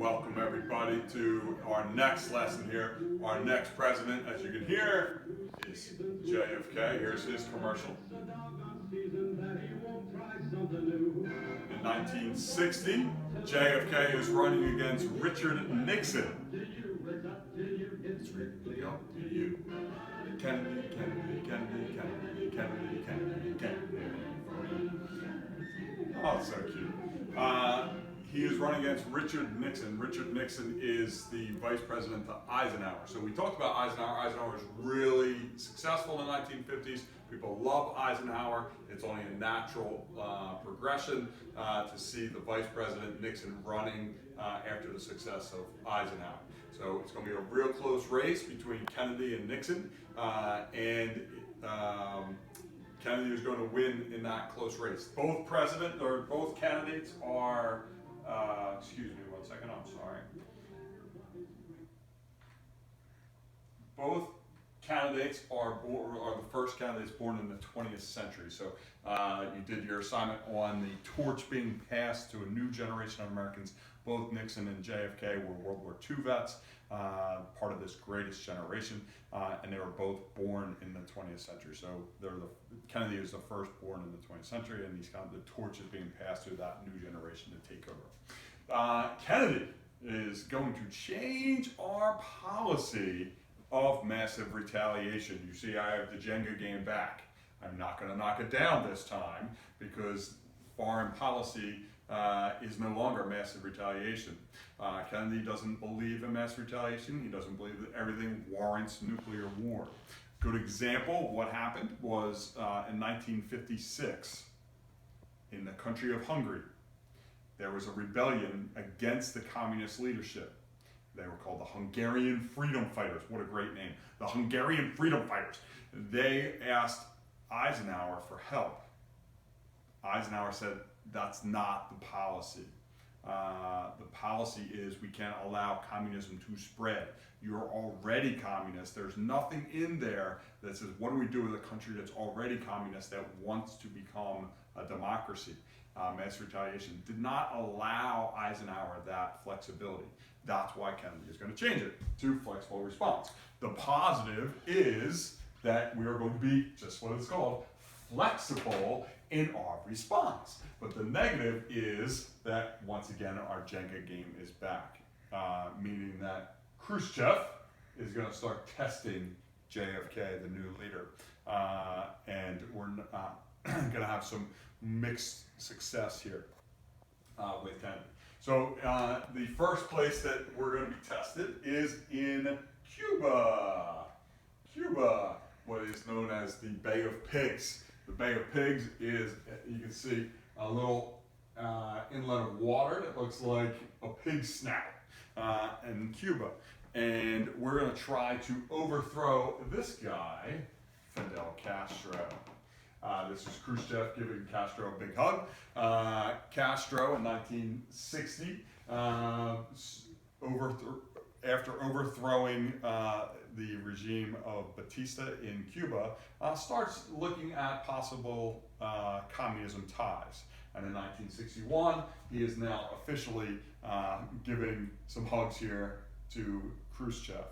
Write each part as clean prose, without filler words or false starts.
welcome everybody to our next lesson here. Our next president, as you can hear, is JFK. Here's his commercial. In 1960, JFK is running against Richard Nixon. It's really up to you. Kennedy, Kennedy, Kennedy, Kennedy, Kennedy, Kennedy, Kennedy. Oh, so cute. He is running against Richard Nixon. Richard Nixon is the vice president to Eisenhower. So we talked about Eisenhower. Eisenhower was really successful in the 1950s. People love Eisenhower. It's only a natural progression to see the vice president Nixon running after the success of Eisenhower. So it's going to be a real close race between Kennedy and Nixon, and Kennedy is going to win in that close race. Both candidates are, excuse me 1 second, I'm sorry. Both candidates are the first candidates born in the 20th century. So you did your assignment on the torch being passed to a new generation of Americans. Both Nixon and JFK were World War II vets, part of this greatest generation, and they were both born in the 20th century. So Kennedy is the first born in the 20th century, and the torch is being passed to that new generation to take over. Kennedy is going to change our policy of massive retaliation. You see, I have the Jenga game back. I'm not going to knock it down this time because foreign policy is no longer massive retaliation. Kennedy doesn't believe in mass retaliation. He doesn't believe that everything warrants nuclear war. Good example of what happened was in 1956 in the country of Hungary. There was a rebellion against the communist leadership. They were called the Hungarian Freedom Fighters. What a great name. The Hungarian Freedom Fighters. They asked Eisenhower for help. Eisenhower said, that's not the policy. The policy is we can't allow communism to spread. You're already communist. There's nothing in there that says, what do we do with a country that's already communist that wants to become a democracy? Mass retaliation did not allow Eisenhower that flexibility. That's why Kennedy is going to change it to flexible response. The positive is that we are going to be, just what it's called, flexible in our response. But the negative is that, once again, our Jenga game is back, meaning that Khrushchev is going to start testing JFK, the new leader, and we're going to have some mixed success here with Kennedy. So the first place that we're going to be tested is in Cuba. Cuba, what is known as the Bay of Pigs. The Bay of Pigs is, you can see, a little inlet of water that looks like a pig's snout in Cuba. And we're going to try to overthrow this guy, Fidel Castro. This is Khrushchev giving Castro a big hug. Castro in 1960, after overthrowing the regime of Batista in Cuba, starts looking at possible communism ties. And in 1961, he is now officially giving some hugs here to Khrushchev.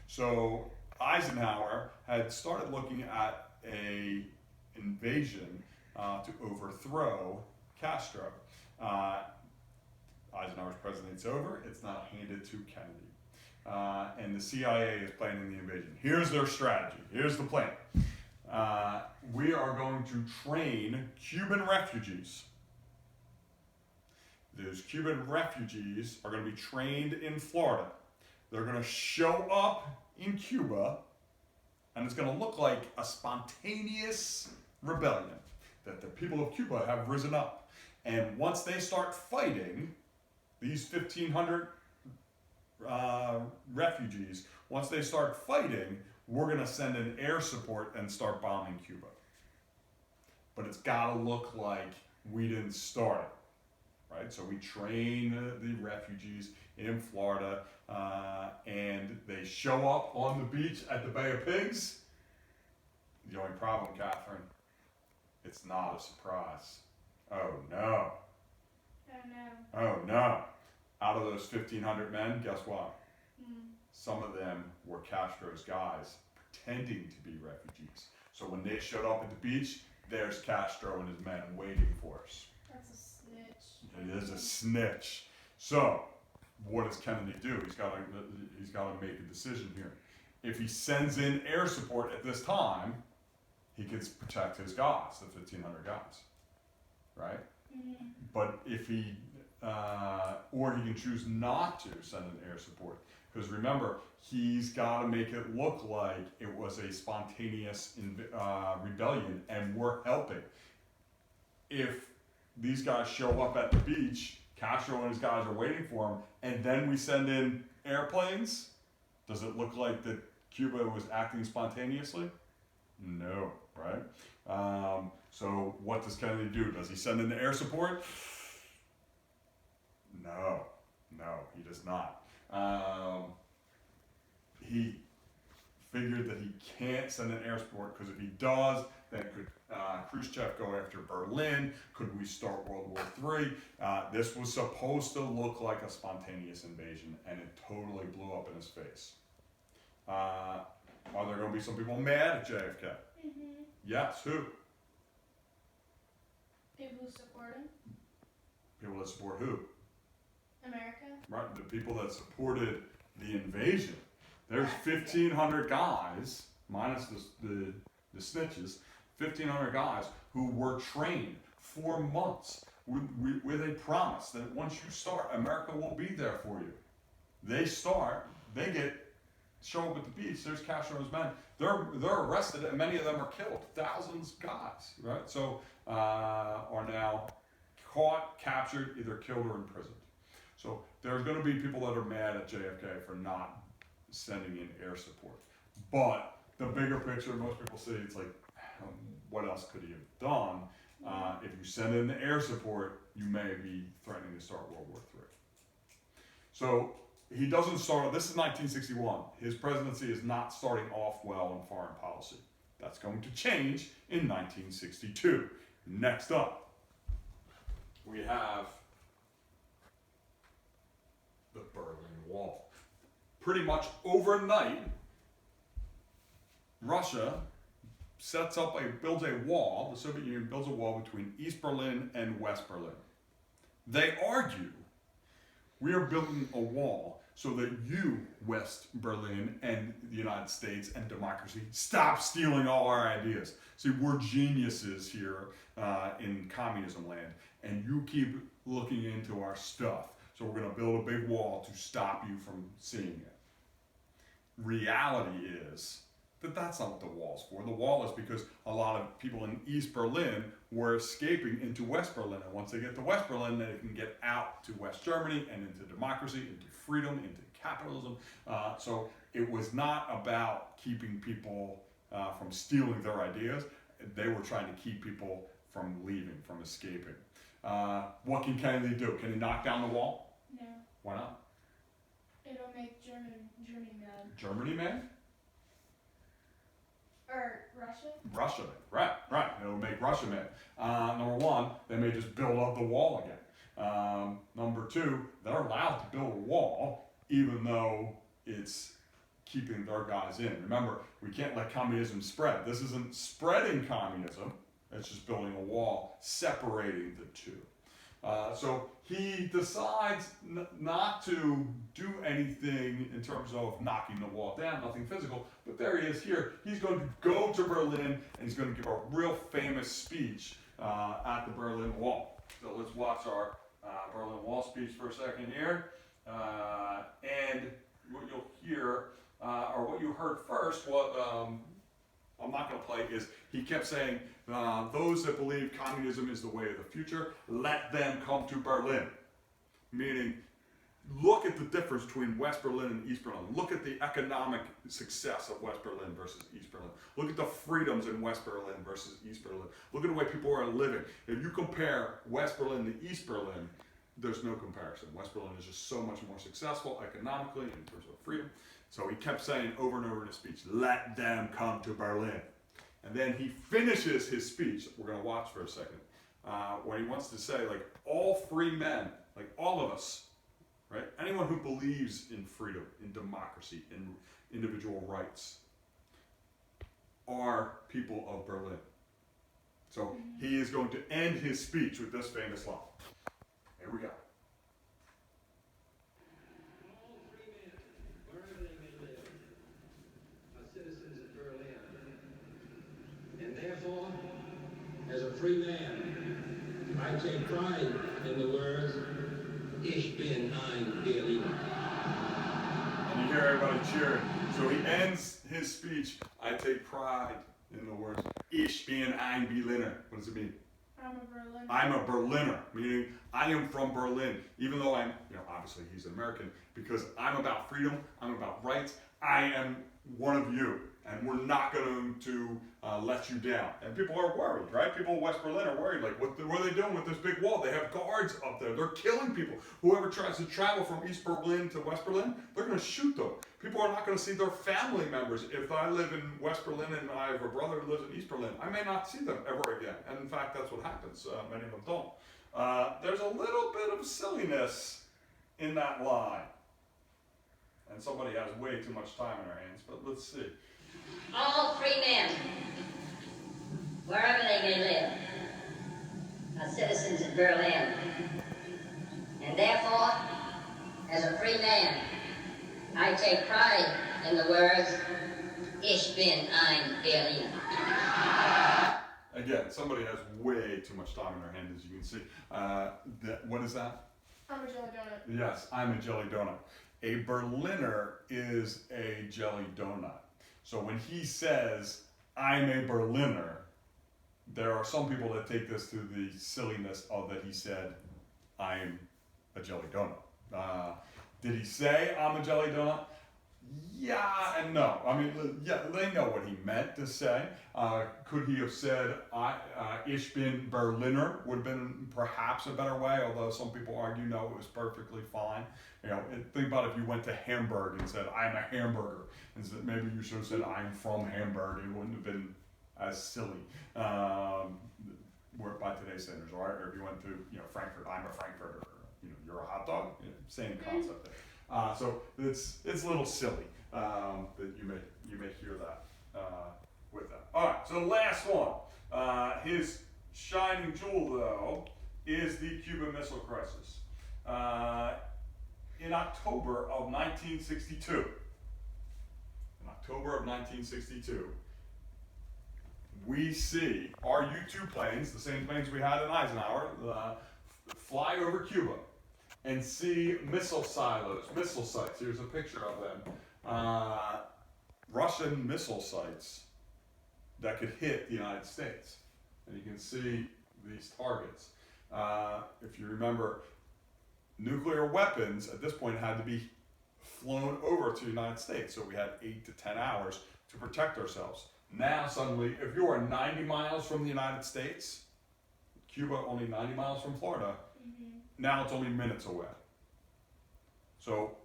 So Eisenhower had started looking at an invasion to overthrow Castro. Eisenhower's presidency over. It's now handed to Kennedy. And the CIA is planning the invasion. Here's their strategy. Here's the plan. We are going to train Cuban refugees. Those Cuban refugees are going to be trained in Florida. They're going to show up in Cuba, and it's going to look like a spontaneous rebellion, that the people of Cuba have risen up. And once they start fighting, these 1,500 refugees, once they start fighting, we're going to send in air support and start bombing Cuba. But it's got to look like we didn't start it, right? So we train the refugees in Florida, and they show up on the beach at the Bay of Pigs. The only problem, Catherine, it's not a surprise. Oh no. Oh no. Oh no. Out of those 1,500 men, guess what? Some of them were Castro's guys pretending to be refugees. So when they showed up at the beach, there's Castro and his men waiting for us. That's a snitch. It is a snitch. So what does Kennedy do? He's got to make a decision here. If he sends in air support at this time, he can protect his guys, the 1,500 guys, right? But if he, or he can choose not to send in air support. Because remember, he's got to make it look like it was a spontaneous rebellion and we're helping. If these guys show up at the beach, Castro and his guys are waiting for him, and then we send in airplanes, does it look like that Cuba was acting spontaneously? No, right? So what does Kennedy do? Does he send in the air support? No, he does not. He figured that he can't send an air support because if he does, then could Khrushchev go after Berlin? Could we start World War III? This was supposed to look like a spontaneous invasion, and it totally blew up in his face. Are there going to be some people mad at JFK? Yes, who? People who support him. People that support who? America. Right, the people that supported the invasion. There's 1,500 guys, minus the snitches, 1,500 guys who were trained for months with a promise that once you start, America will be there for you. They start, show up at the beach, there's Castro and his men, they're arrested and many of them are killed, thousands of guys, right? So, are now caught, captured, either killed or imprisoned. So there's going to be people that are mad at JFK for not sending in air support. But the bigger picture, most people say, it's like, what else could he have done? If you send in the air support, you may be threatening to start World War III. So he doesn't start, this is 1961. His presidency is not starting off well in foreign policy. That's going to change in 1962. Next up, we have the Berlin Wall. Pretty much overnight, Russia builds a wall, the Soviet Union builds a wall between East Berlin and West Berlin. They argue, we are building a wall so that you, West Berlin and the United States and democracy, stop stealing all our ideas. See, we're geniuses here in communism land, and you keep looking into our stuff. So we're going to build a big wall to stop you from seeing it. Reality is that that's not what the wall's for. The wall is because a lot of people in East Berlin were escaping into West Berlin. And once they get to West Berlin, they can get out to West Germany and into democracy, into freedom, into capitalism. So it was not about keeping people from stealing their ideas. They were trying to keep people from leaving, from escaping. What can Kennedy do? Can he knock down the wall? No. Why not? It'll make Germany mad. Germany mad? Or Russia? Russia mad, right. It'll make Russia mad. Number one, they may just build up the wall again. Number two, they're allowed to build a wall even though it's keeping their guys in. Remember, we can't let communism spread. This isn't spreading communism. It's just building a wall, separating the two. So he decides not to do anything in terms of knocking the wall down, nothing physical, but there he is here. He's going to go to Berlin and he's going to give a real famous speech at the Berlin Wall. So let's watch our Berlin Wall speech for a second here. And what you'll hear, or what you heard first, I'm not going to play, is he kept saying, those that believe communism is the way of the future, let them come to Berlin. Meaning, look at the difference between West Berlin and East Berlin. Look at the economic success of West Berlin versus East Berlin. Look at the freedoms in West Berlin versus East Berlin. Look at the way people are living. If you compare West Berlin to East Berlin, there's no comparison. West Berlin is just so much more successful economically in terms of freedom. So he kept saying over and over in his speech, let them come to Berlin. And then he finishes his speech, we're going to watch for a second, where he wants to say, like, all free men, like all of us, right? Anyone who believes in freedom, in democracy, in individual rights are people of Berlin. So he is going to end his speech with this famous line. Here we go. All free men, wherever they may live, are citizens of Berlin. And therefore, as a free man, I take pride in the words, Ich bin ein Berliner. And you hear everybody cheering. So he ends his speech, I take pride in the words, Ich bin ein Berliner. What does it mean? I'm a Berliner. I'm a Berliner, meaning I am from Berlin. Even though I'm, obviously he's American, because I'm about freedom, I'm about rights, I am one of you. And we're not going to let you down. And people are worried, right? People in West Berlin are worried, like, what are they doing with this big wall? They have guards up there. They're killing people. Whoever tries to travel from East Berlin to West Berlin, they're going to shoot them. People are not going to see their family members. If I live in West Berlin and I have a brother who lives in East Berlin, I may not see them ever again. And in fact, that's what happens. Many of them don't. There's a little bit of silliness in that line. And somebody has way too much time in their hands, but let's see. All free men, wherever they may live, are citizens of Berlin. And therefore, as a free man, I take pride in the words, Ich bin ein Berliner. Again, somebody has way too much time in their hand, as you can see. What is that? I'm a jelly donut. Yes, I'm a jelly donut. A Berliner is a jelly donut. So when he says, I'm a Berliner, there are some people that take this to the silliness of that he said, I'm a jelly donut. Did he say, I'm a jelly donut? Yeah and no. I mean, yeah, they know what he meant to say. Could he have said, Ich bin Berliner would have been perhaps a better way, although some people argue, no, it was perfectly fine. Think about if you went to Hamburg and said, I'm a hamburger. And so maybe you should have said, I'm from Hamburg. It wouldn't have been as silly by today's standards. Or if you went to Frankfurt, I'm a Frankfurter. You're a hot dog. Same concept there. So it's a little silly that you may hear that with that. All right. So the last one, his shining jewel though, is the Cuban Missile Crisis. In October of 1962. We see our U-2 planes, the same planes we had in Eisenhower, fly over Cuba and see missile silos, missile sites. Here's a picture of them. Russian missile sites that could hit the United States. And you can see these targets. If you remember, nuclear weapons at this point had to be flown over to the United States. So we had 8 to 10 hours to protect ourselves. Now suddenly, if you are 90 miles from the United States, Cuba only 90 miles from Florida, now it's only minutes away. So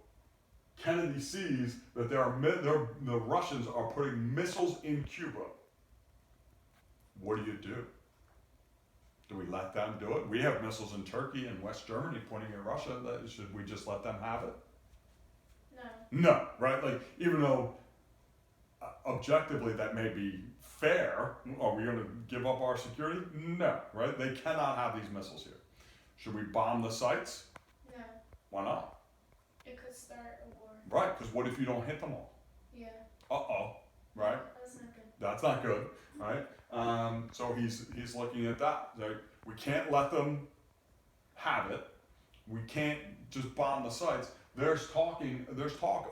Kennedy sees that the Russians are putting missiles in Cuba. What do? Do we let them do it? We have missiles in Turkey and West Germany pointing at Russia. Should we just let them have it? No. No, right? Like, even though objectively that may be fair, are we going to give up our security? No, right? They cannot have these missiles here. Should we bomb the sites? No. Why not? It could start a war. Right, because what if you don't hit them all? Yeah. Uh-oh, right? That's not good. That's not good, right? So he's looking at that. Like, we can't let them have it. We can't just bomb the sites. There's talk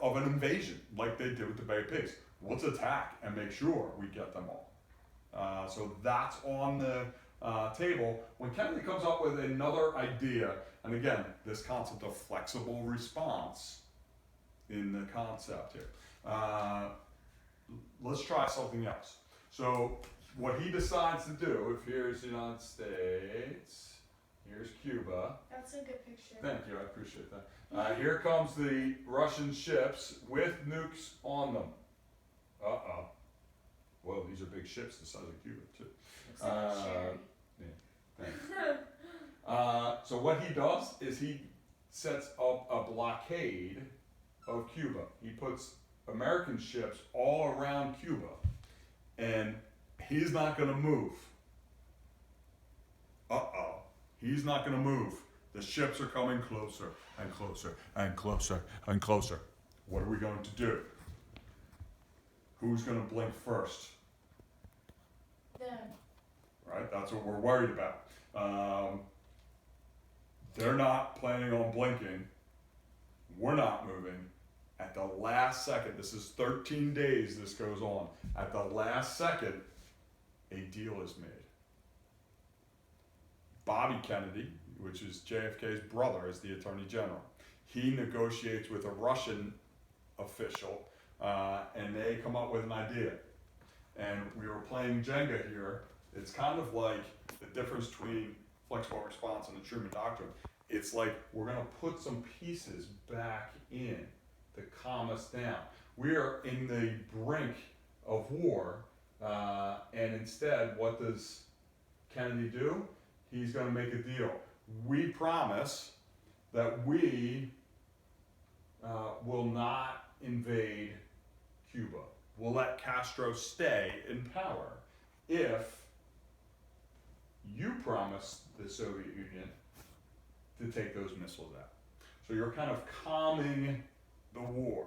of an invasion, like they did with the Bay of Pigs. Let's attack and make sure we get them all. So that's on the table. When Kennedy comes up with another idea, and again, this concept of flexible response in the concept here. Let's try something else. So what he decides to do, if here's the United States, here's Cuba. That's a good picture. Thank you, I appreciate that. Here comes the Russian ships with nukes on them. Uh-oh. Well, these are big ships the size of Cuba, too. Looks like a cherry. Yeah, thanks. So what he does is he sets up a blockade of Cuba. He puts American ships all around Cuba, and he's not going to move. Uh-oh. He's not going to move. The ships are coming closer and closer and closer and closer. What are we going to do? Who's going to blink first? Them. Right? That's what we're worried about. They're not planning on blinking. We're not moving. At the last second, this is 13 days this goes on. At the last second, a deal is made. Bobby Kennedy, which is JFK's brother, is the Attorney General. He negotiates with a Russian official, and they come up with an idea. And we were playing Jenga here. It's kind of like the difference between flexible response and the Truman Doctrine. It's like we're going to put some pieces back in to calm us down. We are in the brink of war, and instead, what does Kennedy do? He's going to make a deal. We promise that we will not invade Cuba. We'll let Castro stay in power if you promise the Soviet Union to take those missiles out. So you're kind of calming the war,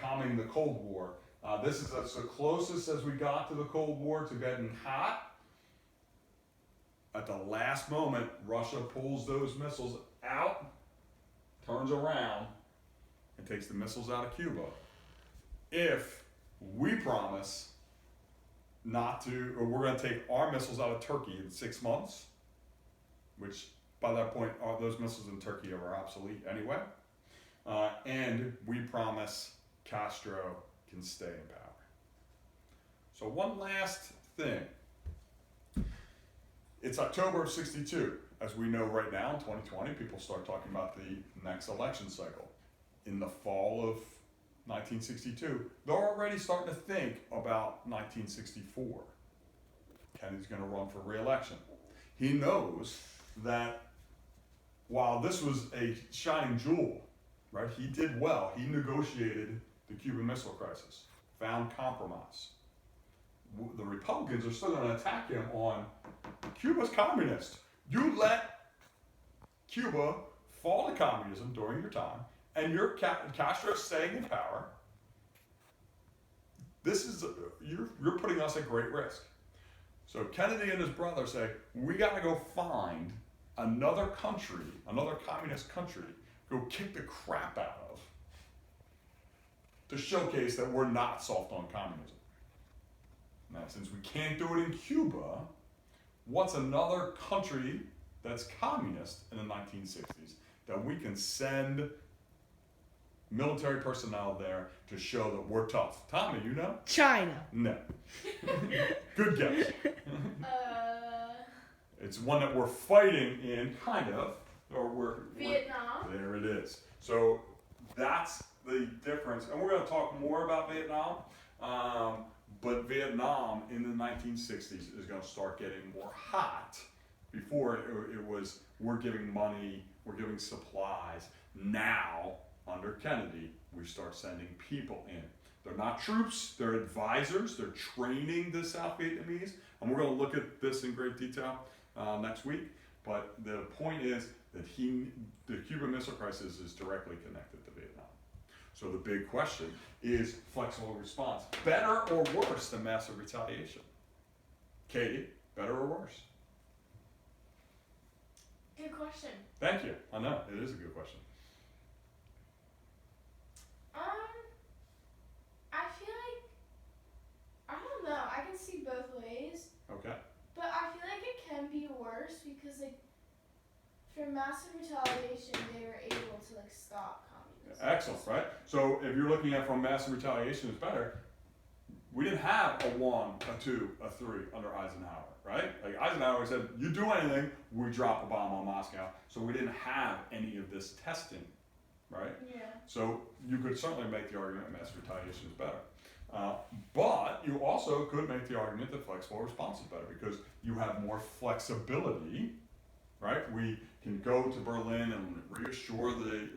calming the Cold War. This is the closest as we got to the Cold War to getting hot. At the last moment, Russia pulls those missiles out, turns around, and takes the missiles out of Cuba. If we promise not to, or we're going to take our missiles out of Turkey in 6 months, which by that point, those missiles in Turkey are obsolete anyway, and we promise Castro can stay in power. So one last thing. It's October of 62. As we know right now, in 2020, people start talking about the next election cycle. In the fall of 1962, they're already starting to think about 1964. Kennedy's going to run for re-election. He knows that while this was a shining jewel, right, he did well. He negotiated the Cuban Missile Crisis, found compromise. The Republicans are still going to attack him on Cuba's communist. You let Cuba fall to communism during your time, and you're Castro staying in power. This is you're putting us at great risk. So Kennedy and his brother say, we got to go find another country, another communist country, go kick the crap out of, to showcase that we're not soft on communism. Now, since we can't do it in Cuba, what's another country that's communist in the 1960s that we can send military personnel there to show that we're tough? Tommy, you know? China. No. Good guess. It's one that we're fighting in, kind of, or Vietnam. There it is. So that's the difference, and we're going to talk more about Vietnam. But Vietnam in the 1960s is going to start getting more hot. Before it was, we're giving money, we're giving supplies. Now, under Kennedy, we start sending people in. They're not troops, they're advisors, they're training the South Vietnamese. And we're going to look at this in great detail next week. But the point is that the Cuban Missile Crisis is directly connected to Vietnam. So the big question is flexible response. Better or worse than massive retaliation? Katie, better or worse? Good question. Thank you. I know, it is a good question. I feel like, I don't know, I can see both ways, Okay. but I feel like it can be worse because, like, for massive retaliation, they were able to, like, stop communism. Excellent, right? So if you're looking at from massive retaliation is better, we didn't have a 1, a 2, a 3 under Eisenhower, right? Like Eisenhower said, you do anything, we drop a bomb on Moscow. So we didn't have any of this testing, right? Yeah. So you could certainly make the argument massive retaliation is better. But you also could make the argument that flexible response is better because you have more flexibility right? We can go to Berlin and reassure the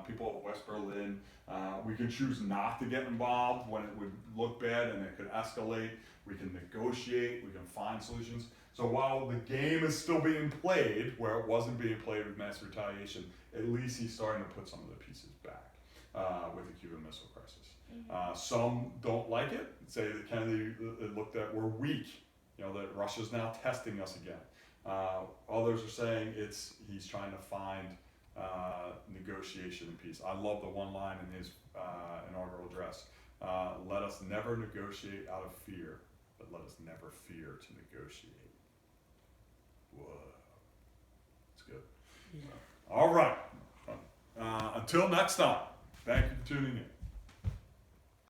people of West Berlin. We can choose not to get involved when it would look bad and it could escalate. We can negotiate, we can find solutions. So while the game is still being played, where it wasn't being played with mass retaliation, at least he's starting to put some of the pieces back with the Cuban Missile Crisis. Some don't like it, say that Kennedy looked at, we're weak, that Russia's now testing us again. Others are saying he's trying to find negotiation and peace. I love the one line in his inaugural address. Let us never negotiate out of fear, but let us never fear to negotiate. Whoa, that's good. All right. Until next time, thank you for tuning in.